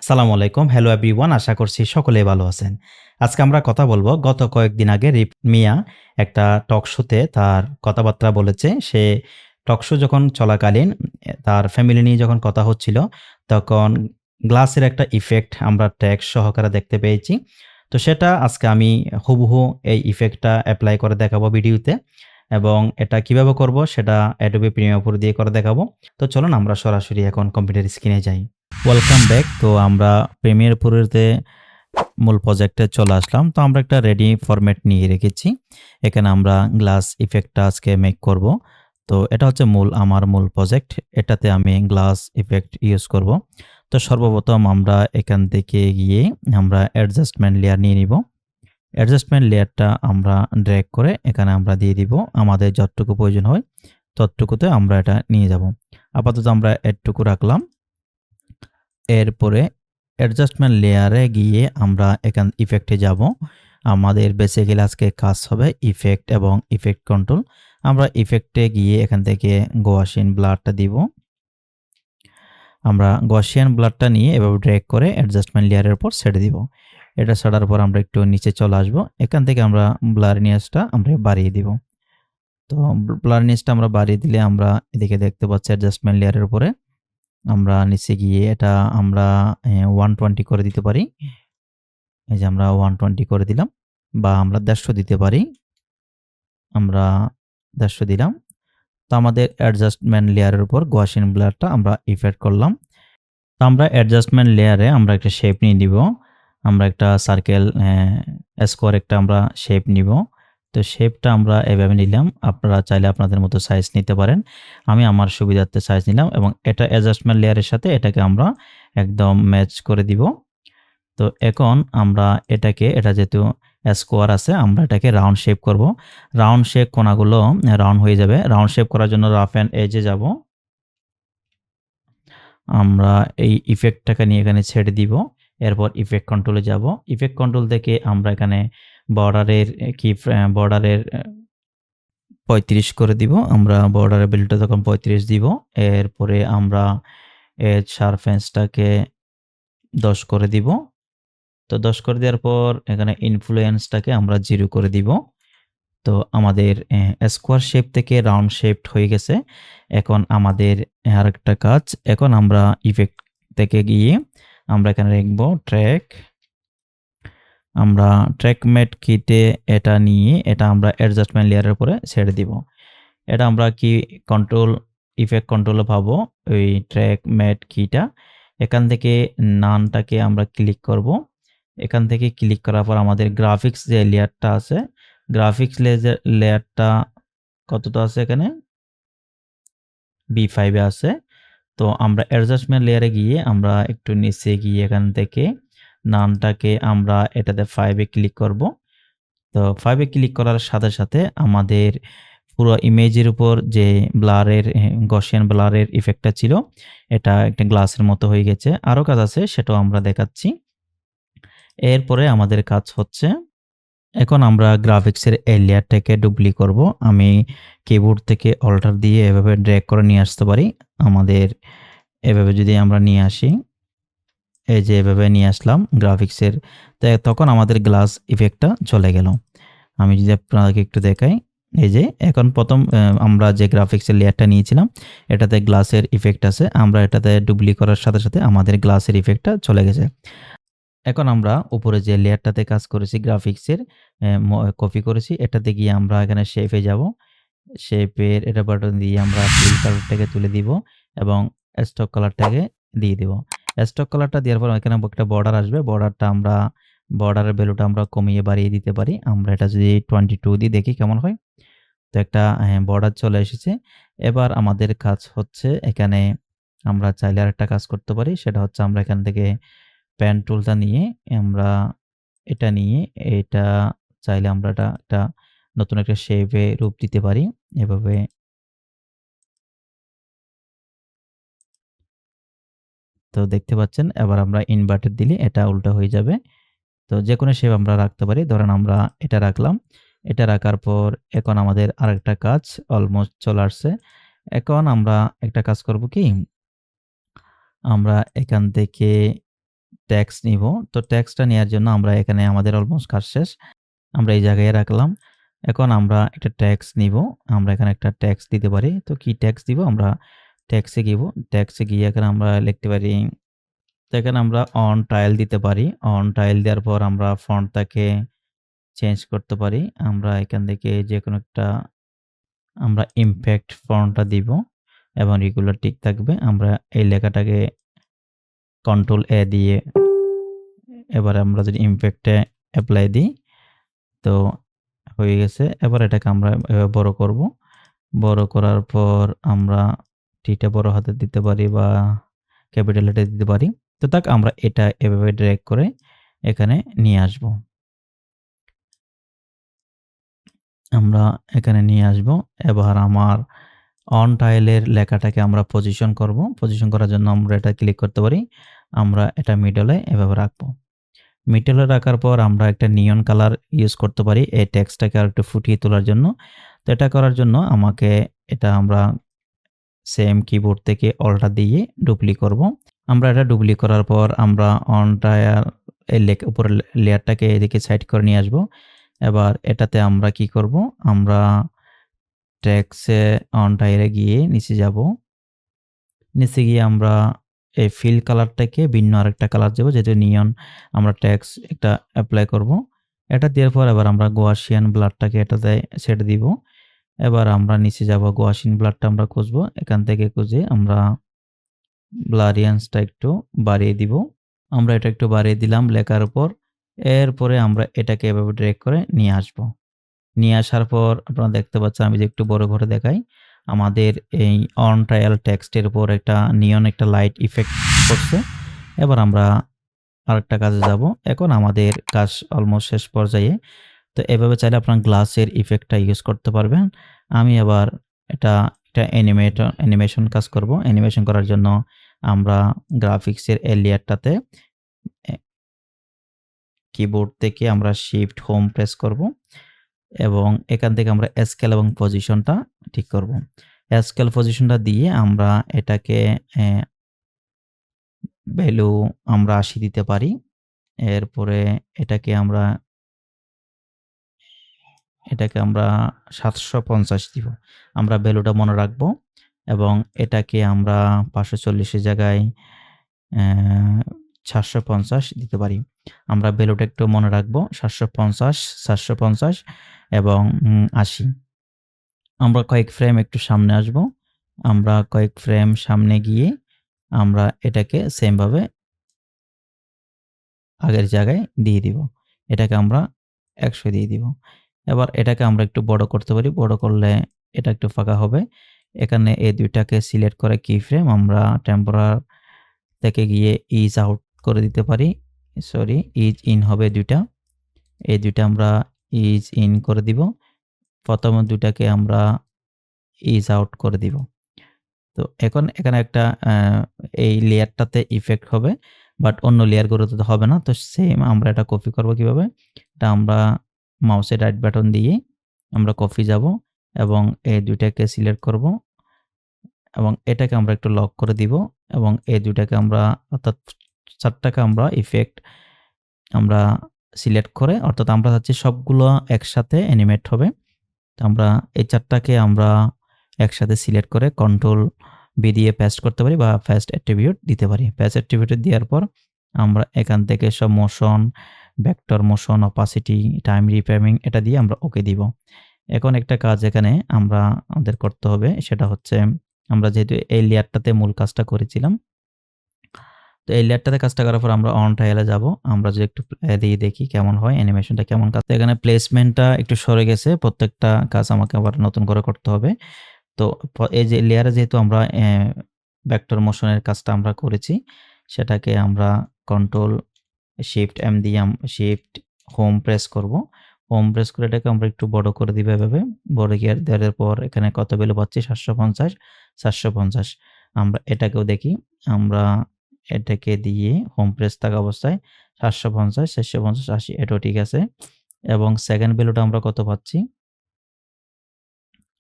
আসসালামু আলাইকুম। Hello everyone. আশা করছি সকলেই ভালো আছেন। আজকে আমরা কথা বলব গত কয়েকদিন আগে মিয়া একটা টক শোতে তার কথাবার্তা বলেছে। সে টক শো যখন চলাকালীন তার ফ্যামিলি নিয়ে যখন কথা হচ্ছিল, তখন গ্লাসের একটা ইফেক্ট আমরা ট্যাক্স সহকারে দেখতে পেয়েছি। তো সেটা আজকে আমি হুবহু এই ইফেক্টটা এপ্লাই করে দেখাবো ভিডিওতে এবং এটা কিভাবে করব সেটা Adobe Premiere Pro দিয়ে করে দেখাবো। তো চলুন আমরা সরাসরি এখন কম্পিউটার স্ক্রিনে যাই। Welcome back. তো আমরা প্রিমিয়ার প্রোতে মূল প্রজেক্টে চলে আসলাম। তো আমরা একটা রেডি ফরম্যাট নিয়ে রেখেছি। এখানে আমরা গ্লাস ইফেক্টটা আজকে মেক করব। তো এটা হচ্ছে আমার মূল প্রজেক্ট। এটাতে আমি গ্লাস ইফেক্ট ইউজ করব। তো সর্বপ্রথম আমরা এখান থেকে গিয়ে আমরা অ্যাডজাস্টমেন্ট লেয়ার নিয়ে নিব। অ্যাডজাস্টমেন্ট লেয়ারটা আমরা ড্র্যাগ করে এখানে আমরা দিয়ে দিব। আমাদের যতটুকু প্রয়োজন হয় ততটুকুতে আমরা এটা নিয়ে যাব। আপাতত আমরা এটুকু রাখলাম। এরপরে অ্যাডজাস্টমেন্ট লেয়ারে গিয়ে আমরা এখান ইফেক্টে যাব। আমাদের বেসিক্যালি আজকে কাজ হবে ইফেক্ট এবং ইফেক্ট কন্ট্রোল। আমরা ইফেক্টে গিয়ে এখান থেকে গৌসিয়ান ব্লারটা দিব। আমরা গৌসিয়ান ব্লারটা নিয়ে এভাবে ড্র্যাগ করে অ্যাডজাস্টমেন্ট লেয়ারের উপর ছেড়ে দিব। এটা ছাড়ার পর আমরা একটু নিচে চলে আসব। এখান থেকে আমরা ব্লারনেসটা আমরা বাড়িয়ে দিব। তো ব্লারনেসটা আমরা বাড়িয়ে দিলে আমরা এদিকে দেখতে পাচ্ছি অ্যাডজাস্টমেন্ট লেয়ারের উপরে আমরা নিচে গিয়ে এটা আমরা 120 করে দিতে পারি। এই যে আমরা 120 করে দিলাম বা আমরা 150 দিতে পারি। আমরা 150 দিলাম। তো আমাদের অ্যাডজাস্টমেন্ট লেয়ারের উপর গৌসিয়ান ব্লারটা আমরা ইফেক্ট করলাম। তো আমরা অ্যাডজাস্টমেন্ট লেয়ারে আমরা একটা শেপ নিয়ে নিব। আমরা একটা সার্কেল স্কোয়ার একটা আমরা শেপ নিব। তো শেপটা আমরা এভাবে নিলাম। আপনারা চাইলে আপনাদের মতো সাইজ নিতে পারেন। আমি আমার সুবিধার্থে সাইজ নিলাম এবং এটা অ্যাডজাস্টমেন্ট লেয়ারের সাথে এটাকে আমরা একদম ম্যাচ করে দিব। তো এখন আমরা এটা যেহেতু স্কোয়ার আছে আমরা এটাকে রাউন্ড শেপ করব। রাউন্ড শেপ কোণাগুলো রাউন্ড হয়ে যাবে। রাউন্ড শেপ করার জন্য রাফ অ্যান্ড এজে যাব। আমরা এই ইফেক্টটাকে নিয়ে এখানে ছেড়ে দিব। এরপর ইফেক্ট কন্ট্রোলে যাব। ইফেক্ট কন্ট্রোল থেকে আমরা এখানে বর্ডারের 35 করে দিব। আমরা বর্ডারের ভ্যালুটা তখন 35 দিব। এরপরে আমরা এজ শার্পনেসটাকে 10 করে দিব। তো 10 করে দেওয়ার পর এখানে ইনফ্লুয়েন্সটাকে আমরা 0 করে দিব। তো আমাদের স্কোয়ার শেপ থেকে রাউন্ড শেপড হয়ে গেছে। এখন আমাদের আরেকটা কাজ, এখন আমরা ইফেক্ট থেকে গিয়ে আমরা এখানে লিখব ট্র্যাক। আমরা ট্র্যাক ম্যাট কিতে এটা নিয়ে এটা আমরা অ্যাডজাস্টমেন্ট লেয়ারের উপরে ছেড়ে দিব। এটা আমরা কি ইফেক্ট কন্ট্রোলে পাবো ওই ট্র্যাক ম্যাট কিটা। এখান থেকে নানটাকে আমরা ক্লিক করব। এখান থেকে ক্লিক করার পর আমাদের গ্রাফিক্স যে লেয়ারটা আছে, গ্রাফিক্স লেয়ারটা কতটা আছে এখানে? B5 এ আছে। তো আমরা অ্যাডজাস্টমেন্ট লেয়ারে গিয়ে আমরা একটু নিচে গিয়ে এখান থেকে নামটাকে আমরা এটাতে 5 এ ক্লিক করব। তো 5 এ ক্লিক করার সাথে, সাথে আমাদের পুরো ইমেজের উপর যে গসিয়ান ব্লারের ইফেক্টটা ছিল, এটা একটা গ্লাসের মতো হয়ে গেছে। আরো কাজ আছে সেটাও আমরা দেখাচ্ছি। এরপরে আমাদের কাজ হচ্ছে এখন আমরা গ্রাফিক্সের এই লেয়ারটাকে ডুপ্লি করব। আমি কিবোর্ড থেকে অল্টার দিয়ে এভাবে ড্র্যাগ করে নিয়ে আসতে পারি। আমাদের এভাবে যদি আমরা নিয়ে আসি, এই যে এভাবে নিয়ে আসলাম গ্রাফিক্সের, তখন আমাদের গ্লাস ইফেক্টটা চলে গেল। আমি যদি আপনাদেরকে একটু দেখাই, এই যে এখন প্রথম আমরা যে গ্রাফিক্সের লেয়ারটা নিয়েছিলাম এটাতে গ্লাসের ইফেক্ট আছে। আমরা এটাতে ডুপ্লি করার সাথে, সাথে আমাদের গ্লাসের ইফেক্টটা চলে গেছে। এখন আমরা উপরে যে লেয়ারটাতে কাজ করেছি গ্রাফিক্সের কপি করেছি, এটাতে গিয়ে আমরা এখানে শেপে যাব। শেপের এটা বাটন দিয়ে আমরা ফিল কালারটাকে তুলে দিব এবং স্টক কালারটাকে দিয়ে দিব। স্টক কালারটা দেওয়ার পর এখানে একটা বর্ডার আসবে। বর্ডারের ভ্যালুটা আমরা কমিয়ে বাড়িয়ে দিতে পারি। আমরা এটা যদি 22 দিয়ে দেখি কেমন হয়। তো একটা বর্ডার চলে এসেছে। এবার আমাদের কাজ হচ্ছে এখানে আমরা চাইলে আরেকটা কাজ করতে পারি। সেটা হচ্ছে আমরা এখান থেকে পেন টুলটা নিয়ে আমরা এটা নিয়ে এটা চাইলে আমরা এটা একটা নতুন একটা শেপে রূপ দিতে পারি। এভাবে তো দেখতে পাচ্ছেন। এবার আমরা ইনভার্টেড দিলে এটা উল্টা হয়ে যাবে। তো যেকোনো শেপ আমরা রাখতে পারি। ধরেন আমরা এটা রাখলাম। এটা রাখার পর এখন আমাদের আরেকটা কাজ অলমোস্ট চলে আসছে। এখন আমরা একটা কাজ করব কি? আমরা এখান থেকে টেক্সট নিব। তো টেক্সটটা নেয়ার জন্য আমরা এখানে আমাদের অলমোস্ট কাজ শেষ। আমরা এই জায়গায় রাখলাম। এখন আমরা একটা টেক্সট নিব। আমরা এখানে একটা টেক্সট দিতে পারি। তো কি টেক্সট দিব? আমরা টেক্সটে গিব। টেক্সটে গিয়ে এখানে আমরা লিখতে পারি, তো এখানে আমরা অন টাইল দিতে পারি। অন টাইল দেওয়ার পর আমরা ফন্টটাকে চেঞ্জ করতে পারি। আমরা এখান থেকে যেকোনো একটা আমরা ইমপ্যাক্ট ফন্টটা দিব এবং রেগুলার টিক থাকবে। আমরা এই লেখাটাকে কন্ট্রোল এ দিয়ে এবার আমরা যদি ইমপ্যাক্টে এপ্লাই দিই, তো হয়ে গেছে। এবার এটাকে আমরা এভাবে বড় করব। বড় করার পর আমরা টিটা বড় হাতের দিতে পারি বা ক্যাপিটাল লেটার দিতে পারি। তো আমরা এটা এভাবে ড্র্যাগ করে এখানে নিয়ে আসব। আমরা এখানে নিয়ে আসব। এবার আমার অন টাইলের লেখাটাকে আমরা পজিশন করব। পজিশন করার জন্য আমরা এটা ক্লিক করতে পারি। আমরা এটা মিডলে এভাবে রাখবো। মিডলে রাখার পর আমরা একটা নিয়ন কালার ইউজ করতে পারি এই টেক্সটটাকে আরেকটু ফুটিয়ে তোলার জন্য। তো এটা করার জন্য আমাকে এটা আমরা সেম কিবোর্ড থেকে অল্টা দিয়ে ডুপ্লি করব। আমরা এটা ডুপ্লি করার পর আমরা অন টায়ার এই উপরের লেয়ারটাকে এদিকে সাইড করে নিয়ে আসব। এবার এটাতে আমরা কি করব? আমরা টেক্সটে অন টায়ারে গিয়ে নিচে যাব। নিচে গিয়ে আমরা এই ফিল কালারটাকে ভিন্ন আরেকটা কালার দেব, যেহেতু নিয়ন আমরা টেক্সট একটা এপ্লাই করব। এটা দেওয়ার পর এবার আমরা গোয়াশিয়ান ব্লাডটাকে এটাতে ছেড়ে দিব। এবার আমরা নিচে যাব, গোয়াশিয়ান ব্লাডটা আমরা খুঁজবো। এখান থেকে খুঁজে আমরা ব্লারিয়ান্সটা একটু বাড়িয়ে দিব। আমরা এটা একটু বাড়িয়ে দিলাম লেখার উপর। এরপরে আমরা এটাকে এভাবে ড্র্যাগ করে নিয়ে আসব। নিয়ে আসার পর আপনারা দেখতে পাচ্ছেন, আমি যে একটু বড় করে দেখাই, আমাদের এই অন ট্রায়াল টেক্সটের উপর একটা নিয়ন একটা লাইট ইফেক্ট পড়ছে। এবার আমরা আরেকটা কাজে যাব। এখন আমাদের কাজ অলমোস্ট শেষ পর্যায়ে। তো এভাবে চাইলে আপনার গ্লাসের ইফেক্টটা ইউজ করতে পারবেন। আমি আবার এটা অ্যানিমেশন কাজ করব। অ্যানিমেশন করার জন্য আমরা গ্রাফিক্সের এই লেয়ারটাতে এ কিবোর্ড থেকে আমরা শিফট হোম প্রেস করব এবং এখান থেকে আমরা স্কেল এবং পজিশনটা ঠিক করব। স্কেল পজিশনটা দিয়ে আমরা এটাকে ভ্যালু আমরা ৮০ দিতে পারি। এরপরে এটাকে আমরা ৭৫০ দিব। আমরা ভ্যালুটা মনে রাখবো এবং এটাকে আমরা ৫৪০ এর জায়গায় অ্যা ৭৫০ দিতে পারি। আমরা ভ্যালুটা একটু মনে রাখবো ৭৫০, ৭৫০ এবং ৮০। আমরা কয়েক ফ্রেম একটু সামনে আসবো। আমরা কয়েক ফ্রেম সামনে গিয়ে আমরা এটাকে সেম ভাবে আগের জায়গায় দিয়ে দিব। এটাকে আমরা ১০০ দিয়ে দিব। এবার এটাকে আমরা একটু বড় করতে পারি। বড় করলে এটা একটু ফাঁকা হবে। এখানে এই ২ টাকে সিলেক্ট করে কি ফ্রেম আমরা টেম্পোরার থেকে গিয়ে ইজ আউট করে দিতে পারি। সরি, ইজ ইন হবে ২ টা। এই ২ টা আমরা ইজ ইন করে দিব। প্রথম ২ টাকে আমরা ইজ আউট করে দিব। তো এখন এখানে একটা এই লেয়ারটাতে ইফেক্ট হবে, বাট অন্য লেয়ারগুলোতে তো হবে না। তো সেম আমরা এটা কপি করব কিভাবে? এটা আমরা মাউসের রাইট বাটন দিয়ে আমরা কপি যাব এবং এই ২ টাকে সিলেক্ট করব এবং এটাকে আমরা একটু লক করে দিব এবং এই ২ টাকে আমরা অর্থাৎ ৪ টাকে আমরা ইফেক্ট আমরা সিলেক্ট করে, অর্থাৎ আমরা চাচ্ছি সবগুলো একসাথে অ্যানিমেট হবে। তো আমরা এই ৪ টাকে আমরা একসাথে সিলেক্ট করে কন্ট্রোল বি দিয়ে পেস্ট করতে পারি বা পেস্ট অ্যাট্রিবিউট দিতে পারি। পেস্ট অ্যাট্রিবিউট দেওয়ার পর আমরা এখান থেকে সব motion, vector motion, opacity, time reframing এটা দিয়ে আমরা ওকে দিব। এখন একটা কাজ এখানে আমাদের করতে হবে, সেটা হচ্ছে আমরা যেহেতু এই লেয়ারটাতে মূল কাজটা করেছিলাম। তো এই লেয়ারটাতে কাজটা করার পর আমরা অন ট্রায়ালে যাব। আমরা যদি একটু দিয়ে দেখি কেমন হয়, অ্যানিমেশনটা কেমন কাজ। এখানে প্লেসমেন্টটা একটু সরে গেছে। প্রত্যেকটা কাজ আমাকে আবার নতুন করে করতে হবে। তো এই যে লেয়ারে যেহেতু আমরা ভেক্টর মোশনের কাজটা আমরা করেছি, সেটাকে আমরা কন্ট্রোল শিফট এম দিয়ে শিফট হোম প্রেস করব। হোম প্রেস করে এটাকে আমরা একটু বড় করে দিব এভাবে। বড় দেওয়ার পর এখানে কত ভ্যালু পাচ্ছি? ৭৫০, ৭৫০। আমরা এটাকেও দেখি। আমরা এটাকে দিয়ে হোম প্রেস থাকা অবস্থায় ৭৫০, ৭৫০, ৮০ এটাও ঠিক আছে এবং সেকেন্ড ভ্যালুটা আমরা কত পাচ্ছি?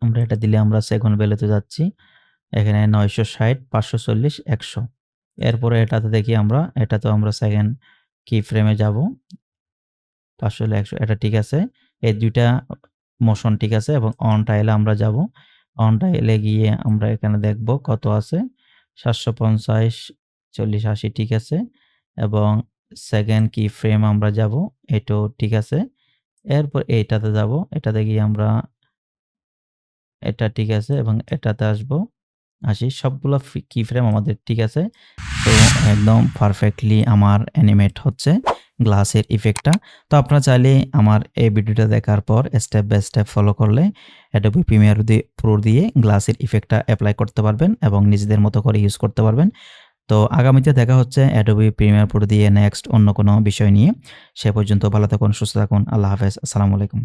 আমরা এটা দিলে আমরা সেকেন্ড ভ্যালুতে যাচ্ছি। এখানে ৯৬০, ৫৪০, ১০০। এরপরে এটাতে দেখি আমরা, এটাতেও আমরা সেকেন্ড কি ফ্রেমে যাব। ৫০০ হলে ১০০ এটা ঠিক আছে। এই ২ টা মোশন ঠিক আছে এবং অন টাইলে আমরা যাব। অন টাইলে গিয়ে আমরা এখানে দেখব কত আছে। ৭৫০, ৪০, ৮০ ঠিক আছে এবং সেকেন্ড কি ফ্রেম আমরা যাব। এটাও ঠিক আছে। এরপর এইটাতে যাব। এটাতে গিয়ে আমরা এটা ঠিক আছে এবং এটাতে আসবো। আসি সবগুলা কি ফ্রেম আমাদের ঠিক আছে। তো একদম পারফেক্টলি আমার অ্যানিমেট হচ্ছে গ্লাসের ইফেক্টটা। তো আপনারা চাইলে আমার এই ভিডিওটা দেখার পর স্টেপ বাই স্টেপ ফলো করলে Adobe Premiere Pro দিয়ে গ্লাসের ইফেক্টটা এপ্লাই করতে পারবেন এবং নিজেদের মতো করে ইউজ করতে পারবেন। তো আগামীতে দেখা হচ্ছে Adobe Premiere Pro দিয়ে নেক্সট অন্য কোনো বিষয় নিয়ে। সে পর্যন্ত ভালো থাকুন, সুস্থ থাকুন। আল্লাহ হাফেজ। আসসালামু আলাইকুম।